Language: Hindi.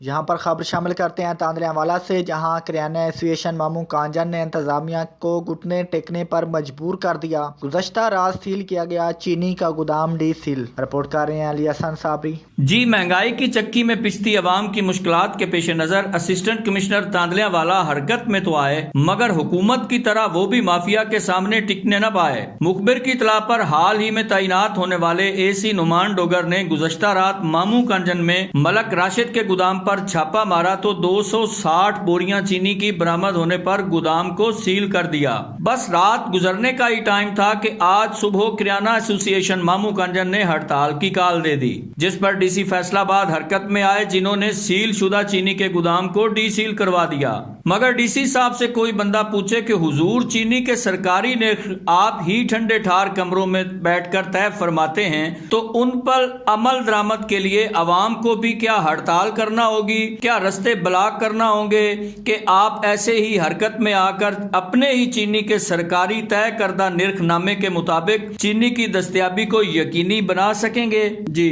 यहाँ पर खबर शामिल करते हैं तांदलियावाला से, जहाँ किराना एसोसिएशन मामू कांजन ने इंतजामिया को घुटने टेकने पर मजबूर कर दिया। गुज़श्ता रात सील किया गया चीनी का गोदाम डी सील। रिपोर्ट कर रहे हैं अली हसन साबरी। जी, महंगाई की चक्की में पिसती अवाम की मुश्किलात के पेश नजर असिस्टेंट कमिश्नर तांदलियावाला हरकत में तो आए, मगर हुकूमत की तरह वो भी माफिया के सामने टिकने न पाए। मुखबिर की इतला पर हाल ही में तैनात होने वाले एसी नुमान डोगर ने गुज़श्ता रात मामू कांजन में मलक राशिद के गोदाम पर छापा मारा तो 260 बोरियां चीनी की बरामद होने पर गोदाम को सील कर दिया। बस रात गुजरने का ही टाइम था कि आज सुबह किराना एसोसिएशन मामू कांजन ने हड़ताल की कॉल दे दी, जिस पर डीसी फैसलाबाद हरकत में आए, जिन्होंने सील शुदा चीनी के गोदाम को डी सील करवा दिया। मगर डीसी साहब से कोई बंदा पूछे कि हुजूर, चीनी के सरकारी निर्ख आप ही ठंडे ठार कमरों में बैठकर तय फरमाते हैं, तो उन पर अमल दरामद के लिए अवाम को भी क्या हड़ताल करना होगी, क्या रास्ते ब्लॉक करना होंगे कि आप ऐसे ही हरकत में आकर अपने ही चीनी के सरकारी तय करदा निर्खनामे के मुताबिक चीनी की दस्तयाबी को यकीनी बना सकेंगे। जी।